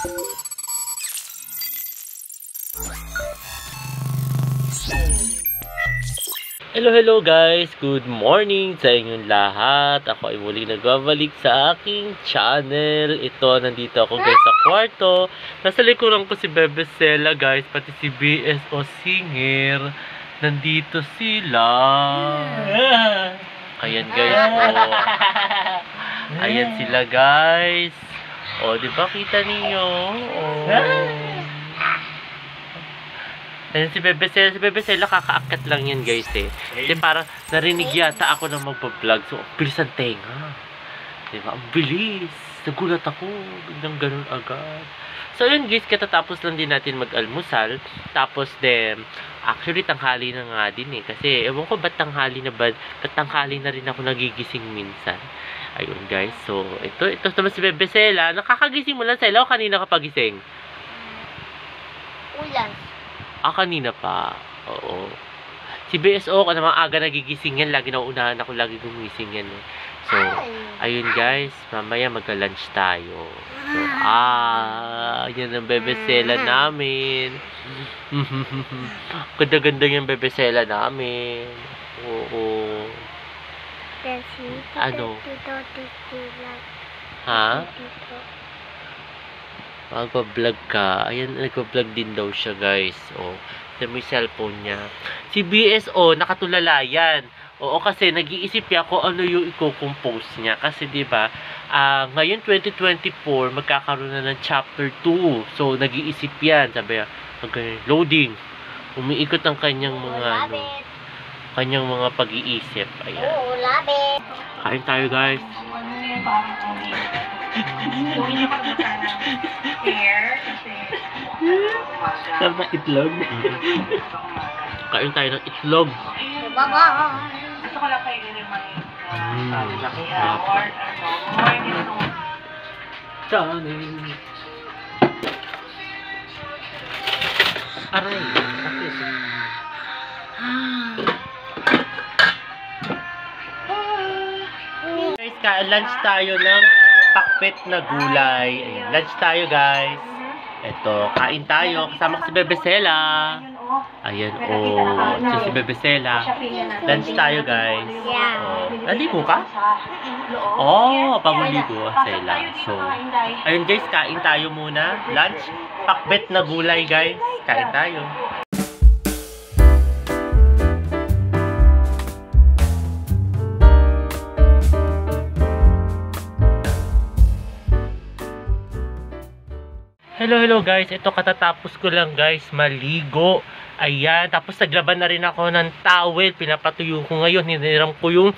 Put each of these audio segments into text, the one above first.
Hello guys! Good morning sa inyong lahat. Ako ay muli nagbabalik sa aking channel. Ito, nandito ako guys sa kwarto. Nasa likuran ko si Bebe Sela guys, pati si BSO Singer. Nandito sila. Ayan guys, oh. Ayan sila guys. Oh, di ba kita niyo? Oh. Ayan si Bebe Sela, kakaakyat lang yan guys eh. Kasi parang narinig yata ako na magpa-vlog. So, bilisan tenga. Diba? Ang bilis. Nagulat ako. Biglang ganun agad. So, yun guys, katatapos lang din natin mag-almusal. Tapos then, actually, tanghali na nga din eh. Kasi, ewan ko ba't tanghali na rin ako nagigising minsan. Ayun guys. So, ito naman si Bebe Sela. Nakakagising mo lang, Sela, o kanina ka pagising? Ulan. Kanina pa. Oo. Si BSO, naman aga nagigising yan. Lagi nauunahan ako, lagi gumising yan. So, ayun guys. Mamaya magka-lunch tayo. So, yan ang Bebe Sela namin. Ganda-ganda yung Bebe Sela namin. Oo. Ano? Ha? Magpa-vlog ka. Ayan, nagpa-vlog din daw siya, guys. Oh, sa may cellphone niya. Si BSO, nakatulala yan. Oo, kasi nag-iisip niya kung ano yung i-compose niya. Kasi, di ba, ngayon 2024, magkakaroon na ng chapter 2. So, nag-iisip yan. Sabi niya, loading. Umiikot ang kanyang mga, kanyang mga pag-iisip. Ayan. Kain tayo, guys. Sarap na itlog. Kain tayo ng itlog. Gusto ko lang kayo yung Aray. Guys, lunch tayo ng pakbet na gulay. Ayan, lunch tayo guys. Ito, kain tayo. Kasama ko si Bebe Sela. Ayan, oh. Ito si Bebe Sela. Lunch tayo guys. Oh. Naligo ka? Oh, paguligo Sela. So, ayun guys, kain tayo muna. Lunch, pakbet na gulay guys. Kain tayo. Hello guys, ito katatapos ko lang guys maligo. Ayan, tapos naglaban na rin ako ng towel. Pinapatuyo ko ngayon, hiniram ko yung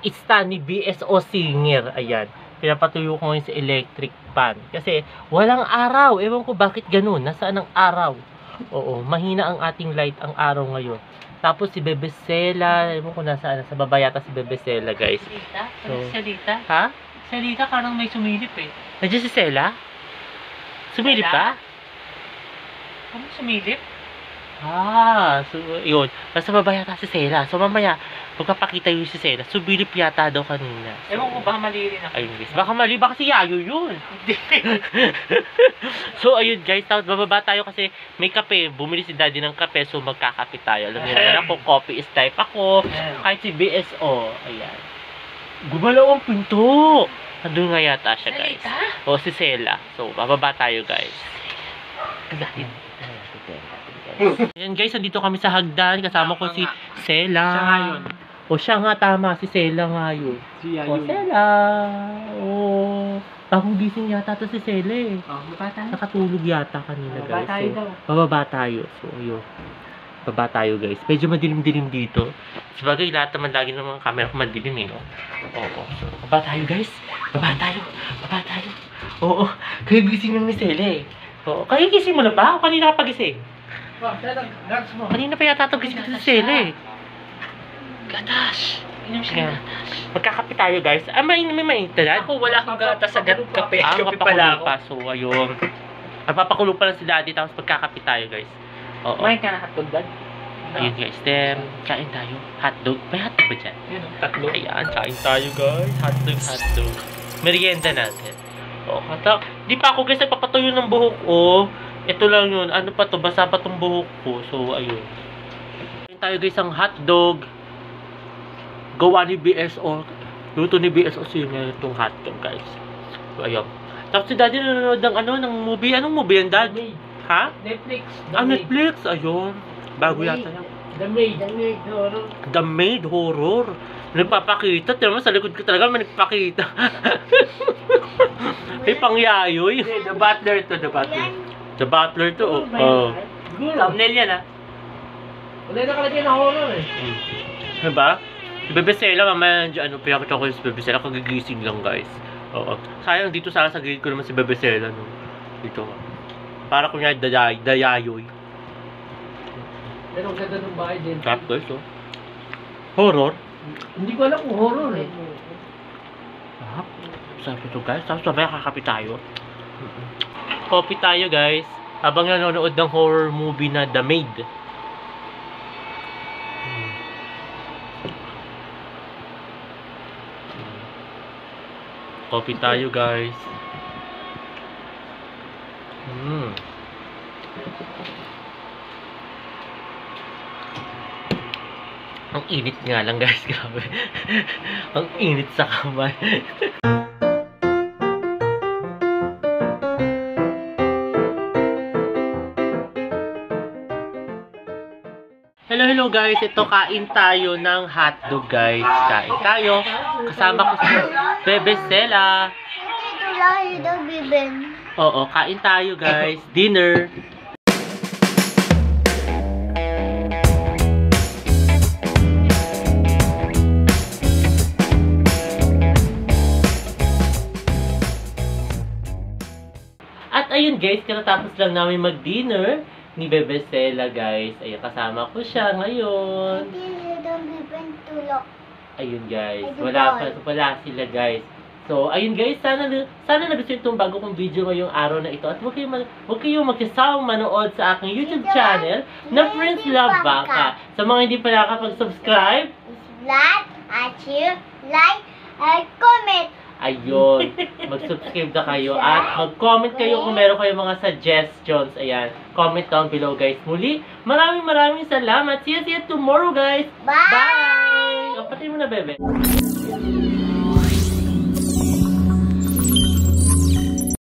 stand ni BSO Singer. Ayan, pinapatuyo ko ngayon sa electric pan. Kasi walang araw, ewan ko bakit ganun. Nasaan ang araw? Oo, mahina ang ating light ang araw ngayon. Tapos si Bebe Sela, ewan ko nasaan, sa baba yata si Bebe Sela guys. So, Salita? ha? Salita, parang may sumilip eh. Nandiyan si Sela? Sumilip ka? Ano sumilip? So, yun. Nasa baba yata si Sela. So, mamaya, magpapakita yung si Sela. Sumilip yata daw kanina. So, Ewan ko, baka mali rin ako. ayun guys. Baka mali, baka si Yayo yun. So, ayun guys. Tapos, bababa tayo kasi may kape. Bumili si Daddy ng kape. So, magkakape tayo. Alam niyo naman ako, coffee is type ako. Kahit si BSO. Ayan. Gumalaw ang pinto. Nandun nga yata siya guys. O si Sela. So bababa tayo guys. Ayan guys, nandito kami sa hagdan. Kasama ko si Sela. Siya nga yun. O siya nga, tama. Si Sela nga yun. O Sela. O bagong gising yata to si Sela eh. Nakatulog yata kanina guys. So, bababa tayo. So ayun. Baba tayo guys. Medyo madilim-dilim dito. Sabagay lahat naman lagi ng mga camera ko madilim eh. No? Oo. So, baba tayo guys. Baba tayo. Oo. Kaya gising lang ni Sela eh. Oo. Kaya gising mo na ba? O kanina ka pagising? Kanina pa yata ito gising si Sela eh. Gatas. Inom siya gatas. Magkakape tayo guys. May maintalan? Ako wala akong gatas sa kape. Kape mapakulo pa. So ayun. Papakulo pa lang si Daddy tapos magkakape tayo guys. Oo. Kumain ka na hotdog, Dad? Ayun guys, then kain tayo. Hotdog. May hotdog ba dyan? Yun, tatlo. Ayan, kain tayo guys. Hotdog. Merienda natin. Oh, di pa ako guys nagpapatuyo ng buhok ko. Ito lang yun. Ano pa to? Basa pa tong buhok ko. So, ayun. Ayun tayo guys ang hotdog. Gawa ni BSO. Luto ni BSO yun itong hotdog guys. So, ayun. Tapos si daddy nanonood ng ng movie. Anong movie yan, dad? Ha? Netflix. Netflix. Ayun. Bago yata yan. The Maid horror. The Maid horror. Nagpapakita. Tira mo sa likod ko talaga may nagpakita. May pangyayoy. The Butler to, The Butler. The Butler to. Oh. Thumbnail yan ah. Wala nakalagay na horror eh. Diba? Si Bebe Sela, mamaya pinakita ko yung si Bebe Sela. Kagigising lang guys. Oo. Sayang dito sa gilid ko naman si Bebe Sela. No? Dito. Para kunyari dayayoy. Pero ang ganda ng bahay din. Trap guys, oh. Horror? Hindi ko alam kung horror eh. Sabi ito guys. Tapos mamaya kakapit tayo. Coffee tayo guys. Habang nanonood ng horror movie na The Maid. Coffee tayo guys. Ang init nga lang guys, grabe. Ang init sa kamay. Hello guys, ito kain tayo ng hotdog guys. Kain tayo. Kasama ko si Bebe Sela. Ito lang yung bibin. Oo, kain tayo guys. Dinner. At ayun guys, katatapos lang namin mag-dinner ni Bebe Sela guys. Ayun, kasama ko siya ngayon. Hindi yung bibin tulok. Ayun guys, wala sila guys. So, ayun guys, sana nagustuhan itong bago kong video ngayong araw na ito. At huwag kayong magsasawang manood sa aking YouTube channel na Prince Love Baka. Sa mga hindi pa nakakapag-subscribe, like, and comment. ayun, mag-subscribe na kayo at mag-comment kayo kung meron kayong mga suggestions. Ayan, comment down below guys. Muli, maraming salamat. See you tomorrow guys. Bye! Bye! O, pati mo na, Bebe.